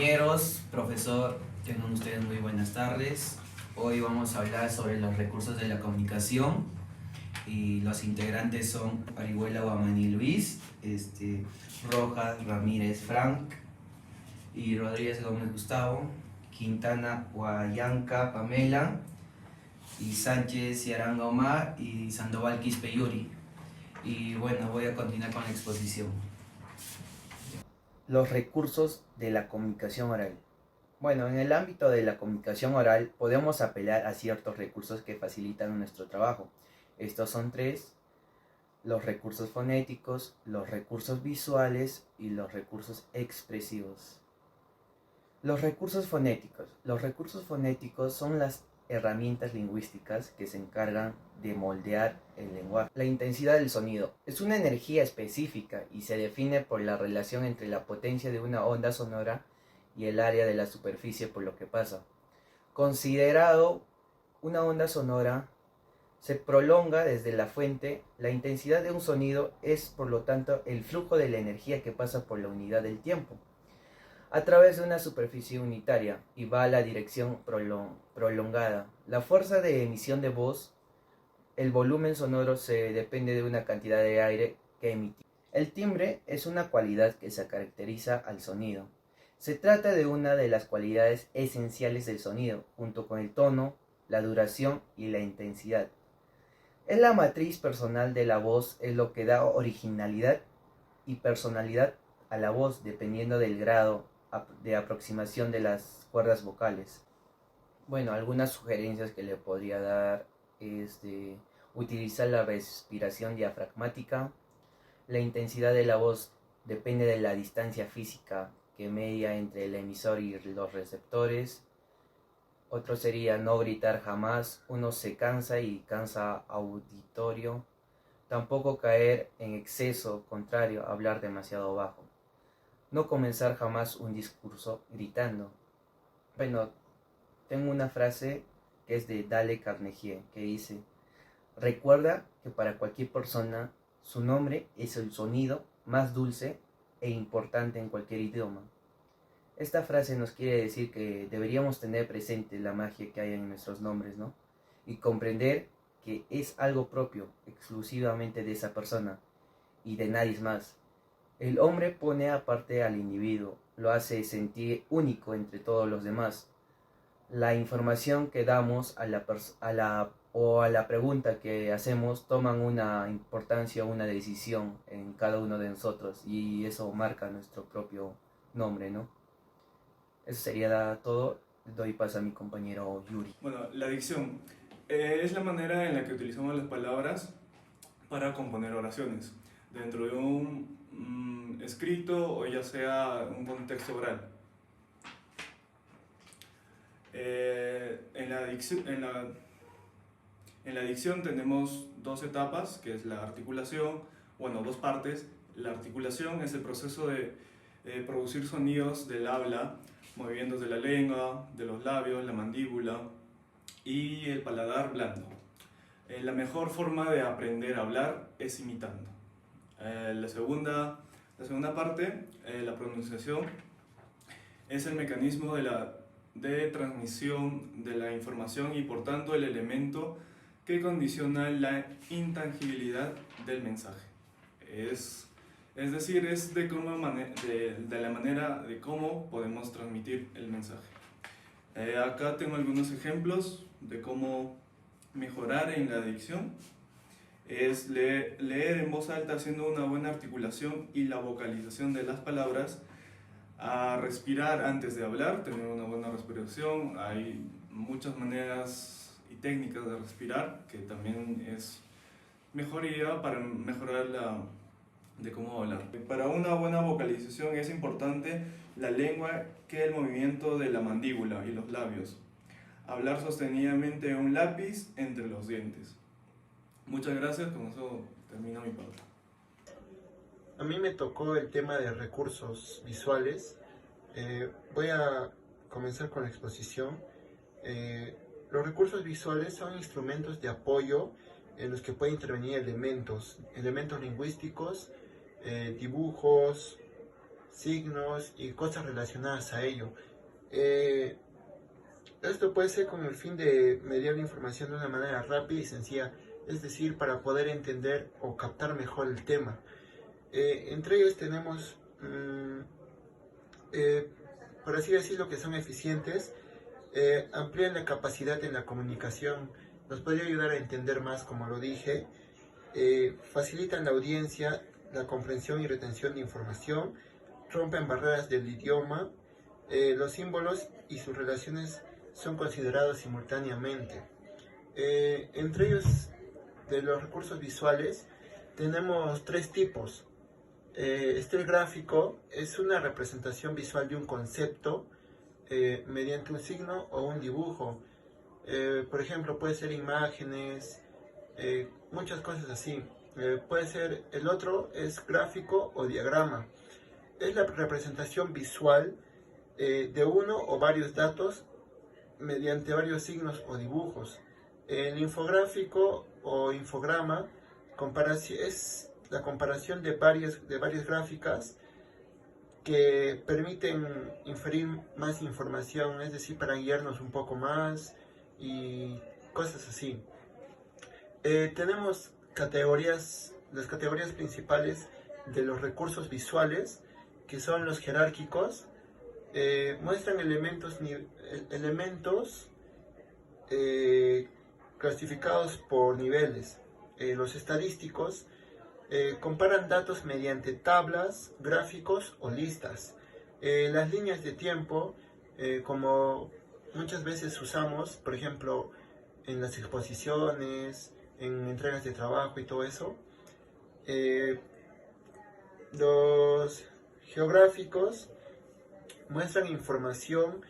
Compañeros, profesor, tengan ustedes muy buenas tardes. Hoy vamos a hablar sobre los recursos de la comunicación y los integrantes son Arihuela Guamani Luis, Rojas Ramírez Frank y Rodríguez Gómez Gustavo, Quintana Huayanca Pamela y Sánchez Yaranga Omar y Sandoval Quispe Yuri. Y bueno, voy a continuar con la exposición. Los recursos de la comunicación oral. Bueno, en el ámbito de la comunicación oral podemos apelar a ciertos recursos que facilitan nuestro trabajo. Estos son tres: los recursos fonéticos, los recursos visuales y los recursos expresivos. Los recursos fonéticos. Los recursos fonéticos son las herramientas lingüísticas que se encargan de moldear el lenguaje. La intensidad del sonido es una energía específica y se define por la relación entre la potencia de una onda sonora y el área de la superficie por lo que pasa. Considerado una onda sonora, se prolonga desde la fuente. La intensidad de un sonido es, por lo tanto, el flujo de la energía que pasa por la unidad del tiempo a través de una superficie unitaria y va a la dirección prolongada. La fuerza de emisión de voz, el volumen sonoro, se depende de una cantidad de aire que emitimos. El timbre es una cualidad que se caracteriza al sonido. Se trata de una de las cualidades esenciales del sonido, junto con el tono, la duración y la intensidad. Es la matriz personal de la voz, es lo que da originalidad y personalidad a la voz, dependiendo del grado de aproximación de las cuerdas vocales. Bueno, algunas sugerencias que le podría dar es de utilizar la respiración diafragmática. La intensidad de la voz depende de la distancia física que media entre el emisor y los receptores. Otro sería no gritar jamás, uno se cansa y cansa auditorio. Tampoco caer en exceso contrario, hablar demasiado bajo. No comenzar jamás un discurso gritando. Bueno, tengo una frase que es de Dale Carnegie, que dice: recuerda que para cualquier persona su nombre es el sonido más dulce e importante en cualquier idioma. Esta frase nos quiere decir que deberíamos tener presente la magia que hay en nuestros nombres, ¿no? Y comprender que es algo propio, exclusivamente de esa persona y de nadie más. El hombre pone aparte al individuo, lo hace sentir único entre todos los demás. La información que damos a la pregunta que hacemos toman una importancia, una decisión en cada uno de nosotros, y eso marca nuestro propio nombre, ¿no? Eso sería todo. Doy paso a mi compañero Yuri. Bueno, la dicción es la manera en la que utilizamos las palabras para componer oraciones dentro de un escrito o ya sea un contexto oral. En la dicción tenemos dos etapas, que es la articulación, dos partes. La articulación es el proceso de producir sonidos del habla, movimientos de la lengua, de los labios, la mandíbula y el paladar blando. La mejor forma de aprender a hablar es imitando. La segunda parte, la pronunciación, es el mecanismo de transmisión de la información y por tanto el elemento que condiciona la intangibilidad del mensaje. Es decir, es de la manera de cómo podemos transmitir el mensaje. Acá tengo algunos ejemplos de cómo mejorar en la dicción. Es leer en voz alta haciendo una buena articulación y la vocalización de las palabras, a respirar antes de hablar, tener una buena respiración. Hay muchas maneras y técnicas de respirar que también es mejoría para mejorar de cómo hablar. Para una buena vocalización es importante la lengua que el movimiento de la mandíbula y los labios. Hablar sostenidamente un lápiz entre los dientes. Muchas gracias, con eso termino mi parte. A mí me tocó el tema de recursos visuales. Voy a comenzar con la exposición. Los recursos visuales son instrumentos de apoyo en los que pueden intervenir elementos lingüísticos, dibujos, signos y cosas relacionadas a ello. Esto puede ser con el fin de mediar la información de una manera rápida y sencilla, es decir, para poder entender o captar mejor el tema. Entre ellos tenemos, por así decirlo, que son eficientes, amplían la capacidad en la comunicación, nos podría ayudar a entender más, como lo dije, facilitan la audiencia, la comprensión y retención de información, rompen barreras del idioma, los símbolos y sus relaciones son considerados simultáneamente. Entre ellos, de los recursos visuales, tenemos tres tipos. El gráfico es una representación visual de un concepto mediante un signo o un dibujo. Por ejemplo, puede ser imágenes, muchas cosas así. Puede ser, el otro es gráfico o diagrama. Es la representación visual de uno o varios datos mediante varios signos o dibujos. El infográfico o infograma es la comparación de varias gráficas que permiten inferir más información, es decir, para guiarnos un poco más y cosas así. Tenemos las categorías principales de los recursos visuales, que son los jerárquicos. Muestran elementos clasificados por niveles. Los estadísticos comparan datos mediante tablas, gráficos o listas. Las líneas de tiempo, como muchas veces usamos, por ejemplo, en las exposiciones, en entregas de trabajo y todo eso. Los geográficos muestran información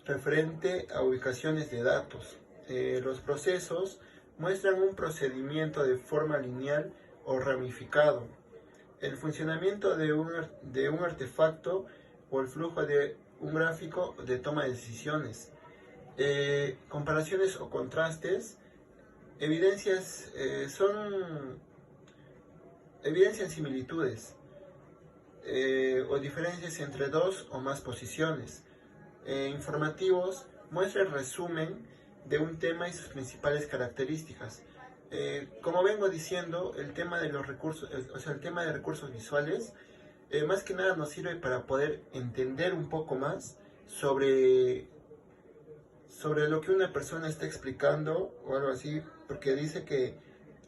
referente a ubicaciones de datos. Los procesos muestran un procedimiento de forma lineal o ramificado, el funcionamiento de un artefacto o el flujo de un gráfico de toma de decisiones. Comparaciones o contrastes, evidencian similitudes o diferencias entre dos o más posiciones. Informativos, muestra el resumen de un tema y sus principales características. Como vengo diciendo, el tema de recursos visuales, más que nada nos sirve para poder entender un poco más sobre lo que una persona está explicando o algo así, porque dice que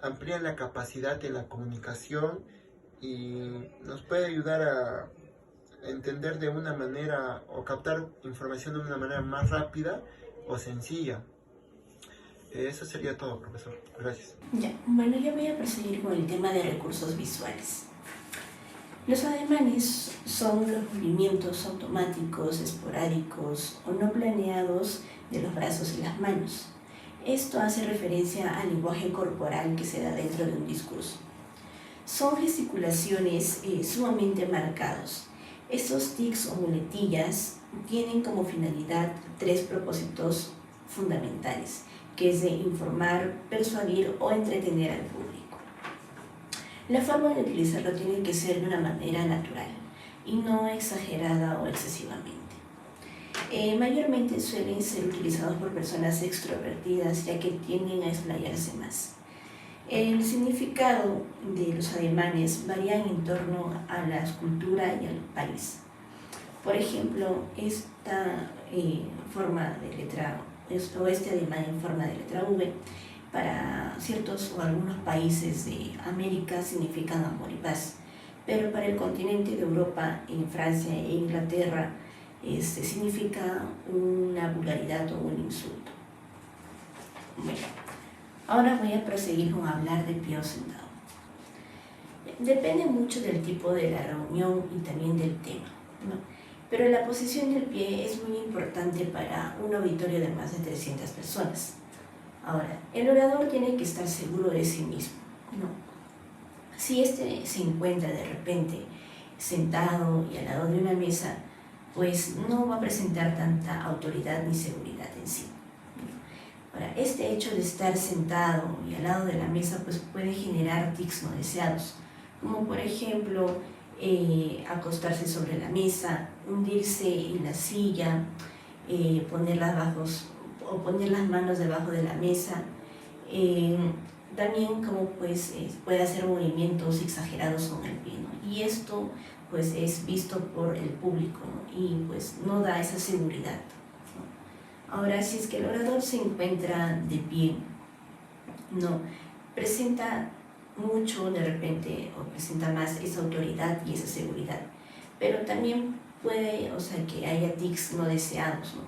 amplían la capacidad en la comunicación y nos puede ayudar a entender de una manera o captar información de una manera más rápida o sencilla. Eso sería todo, profesor. Gracias. Ya, bueno, yo voy a proseguir con el tema de recursos visuales. Los ademanes son los movimientos automáticos, esporádicos o no planeados de los brazos y las manos. Esto hace referencia al lenguaje corporal que se da dentro de un discurso. Son gesticulaciones sumamente marcados. Estos tics o muletillas tienen como finalidad tres propósitos fundamentales, que es de informar, persuadir o entretener al público. La forma de utilizarlo tiene que ser de una manera natural y no exagerada o excesivamente. Mayormente suelen ser utilizados por personas extrovertidas, ya que tienden a explayarse más. El significado de los ademanes varía en torno a la cultura y al país. Por ejemplo, esta forma de letra o este ademán en forma de letra V para ciertos o algunos países de América significan amor y paz, pero para el continente de Europa, en Francia e Inglaterra, significa una vulgaridad o un insulto. Bueno, ahora voy a proseguir con hablar de pie o sentado. Depende mucho del tipo de la reunión y también del tema, ¿no? Pero la posición del pie es muy importante para un auditorio de más de 300 personas. Ahora, el orador tiene que estar seguro de sí mismo, ¿no? Si se encuentra de repente sentado y al lado de una mesa, pues no va a presentar tanta autoridad ni seguridad en sí. Ahora, este hecho de estar sentado y al lado de la mesa pues puede generar tics no deseados, como por ejemplo acostarse sobre la mesa, hundirse en la silla, poner las manos debajo de la mesa. También como pues puede hacer movimientos exagerados con el pie, ¿no? Y esto pues es visto por el público, ¿no? Y pues no da esa seguridad, ¿no? Ahora, si es que el orador se encuentra de pie, no presenta mucho de repente, o presenta más esa autoridad y esa seguridad, pero también puede, o sea, que haya tics no deseados, ¿no?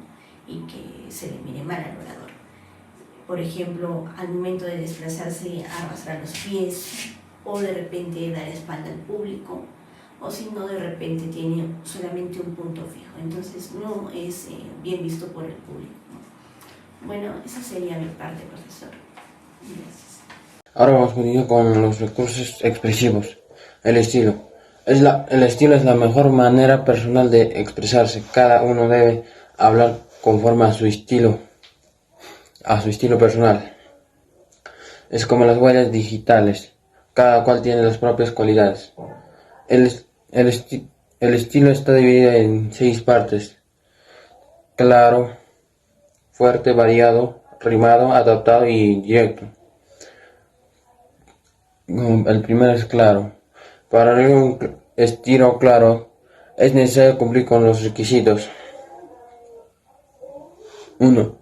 Y que se le mire mal al orador. Por ejemplo, al momento de desplazarse, arrastrar los pies, o de repente dar espalda al público, o si no, de repente tiene solamente un punto fijo. Entonces no es bien visto por el público, ¿no? Bueno, esa sería mi parte, profesor. Gracias. Ahora vamos a continuar con los recursos expresivos. El estilo. El estilo es la mejor manera personal de expresarse. Cada uno debe hablar conforme a su estilo personal. Es como las huellas digitales. Cada cual tiene las propias cualidades. El estilo está dividido en 6 partes: claro, fuerte, variado, rimado, adaptado y directo. El primero es claro. Para un estilo claro es necesario cumplir con los requisitos. 1.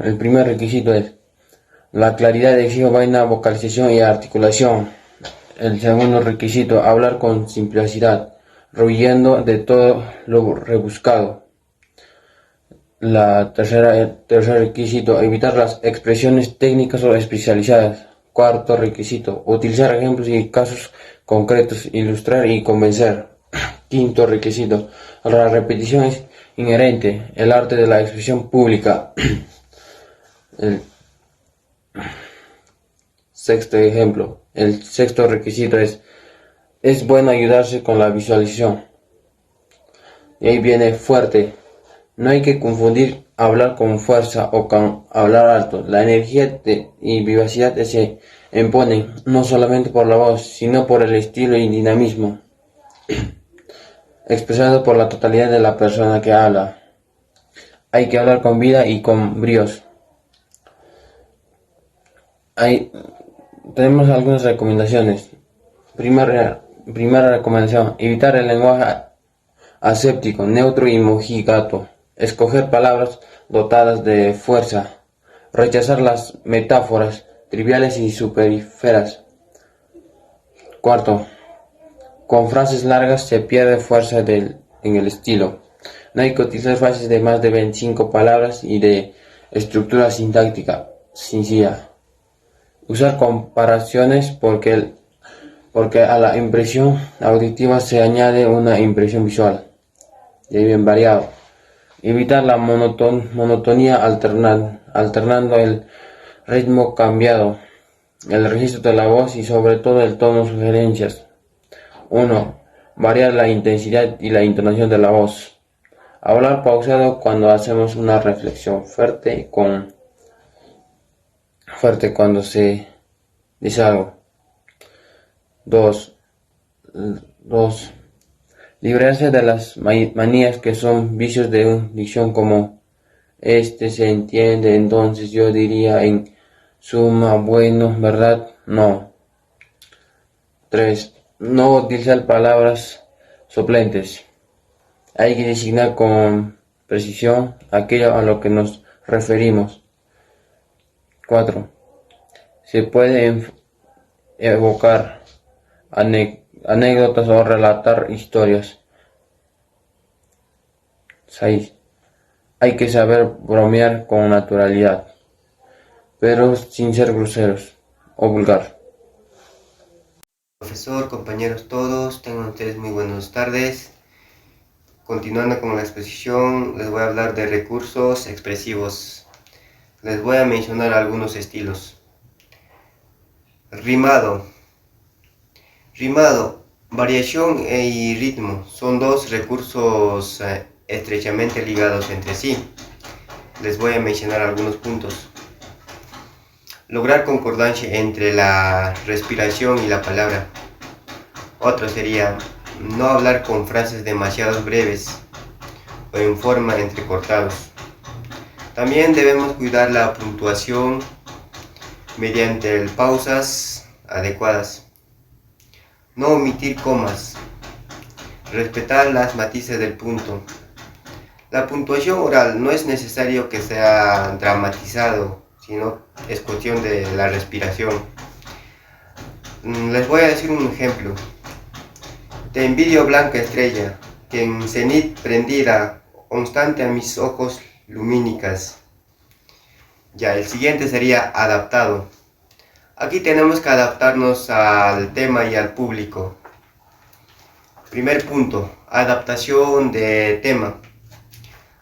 El primer requisito es la claridad de fijo, vaina, vocalización y articulación. El segundo requisito, hablar con simplicidad, huyendo de todo lo rebuscado. El tercer requisito, evitar las expresiones técnicas o especializadas. Cuarto requisito, utilizar ejemplos y casos concretos, ilustrar y convencer. Quinto requisito, la repetición es inherente, el arte de la expresión pública. El sexto requisito es bueno ayudarse con la visualización. Y ahí viene fuerte. No hay que confundir hablar con fuerza o con hablar alto. La energía y vivacidad se imponen no solamente por la voz, sino por el estilo y dinamismo expresado por la totalidad de la persona que habla. Hay que hablar con vida y con bríos. Tenemos algunas recomendaciones. Primera recomendación: evitar el lenguaje aséptico, neutro y mojigato. Escoger palabras dotadas de fuerza. Rechazar las metáforas triviales y superfluas. Cuarto, con frases largas se pierde fuerza en el estilo. No hay que utilizar frases de más de 25 palabras y de estructura sintáctica sencilla. Usar comparaciones porque a la impresión auditiva se añade una impresión visual. Y ahí bien variado. Evitar la monotonía alternando el ritmo cambiado, el registro de la voz y sobre todo el tono. Sugerencias: 1. Variar la intensidad y la intonación de la voz. Hablar pausado cuando hacemos una reflexión, fuerte cuando se dice algo. 2. Librarse de las manías que son vicios de una dicción como se entiende, entonces yo diría en suma, bueno, ¿verdad? No. 3. No utilizar palabras suplentes. Hay que designar con precisión aquello a lo que nos referimos. 4. Se puede evocar anécdotas o relatar historias. 6. Hay que saber bromear con naturalidad, pero sin ser groseros o vulgar. Profesor, compañeros todos, tengan ustedes muy buenas tardes. Continuando con la exposición, les voy a hablar de recursos expresivos. Les voy a mencionar algunos estilos. Rimado, variación y ritmo son dos recursos estrechamente ligados entre sí. Les voy a mencionar algunos puntos. Lograr concordancia entre la respiración y la palabra. Otro sería no hablar con frases demasiado breves o en forma entrecortados. También debemos cuidar la puntuación mediante pausas adecuadas. No omitir comas. Respetar las matices del punto. La puntuación oral no es necesario que sea dramatizado, sino es cuestión de la respiración. Les voy a decir un ejemplo. Te envidio blanca estrella, que en cenit prendida, constante a mis ojos lumínicas. Ya, el siguiente sería adaptado. Aquí tenemos que adaptarnos al tema y al público. Primer punto, adaptación de tema.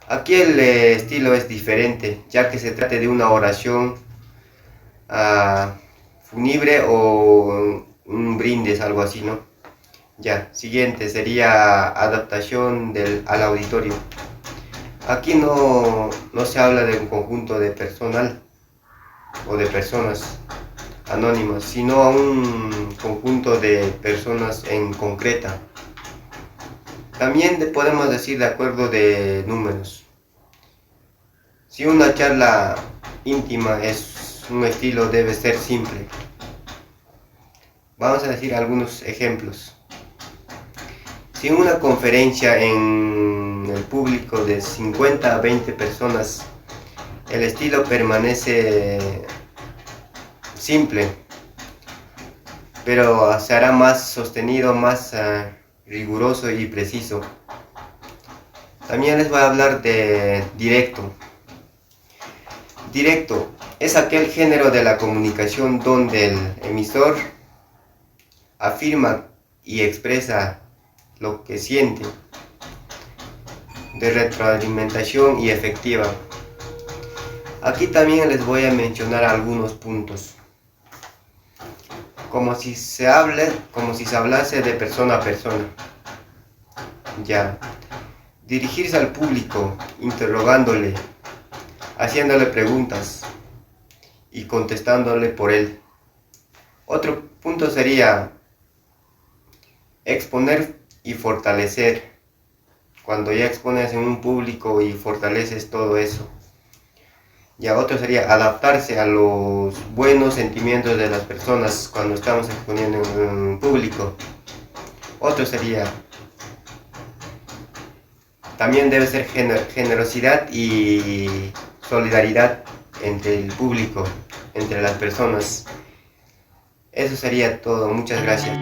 Aquí el estilo es diferente, ya que se trata de una oración fúnebre o un brindis, algo así, ¿no? Ya, siguiente sería adaptación al auditorio. Aquí no se habla de un conjunto de personal o de personas anónimas, sino a un conjunto de personas en concreta. También podemos decir de acuerdo de números. Si una charla íntima es un estilo, debe ser simple. Vamos a decir algunos ejemplos. Si en una conferencia en el público de 50 a 20 personas, el estilo permanece simple, pero se hará más sostenido, más riguroso y preciso. También les voy a hablar de directo. Directo es aquel género de la comunicación donde el emisor afirma y expresa lo que siente, de retroalimentación y efectiva. Aquí también les voy a mencionar algunos puntos. Como si se hablase de persona a persona. Ya. Dirigirse al público, interrogándole, haciéndole preguntas y contestándole por él. Otro punto sería exponer y fortalecer. Cuando ya expones en un público y fortaleces todo eso. Ya, otro sería adaptarse a los buenos sentimientos de las personas cuando estamos exponiendo en un público. Otro sería, también debe ser generosidad y solidaridad entre el público, entre las personas. Eso sería todo. Muchas gracias.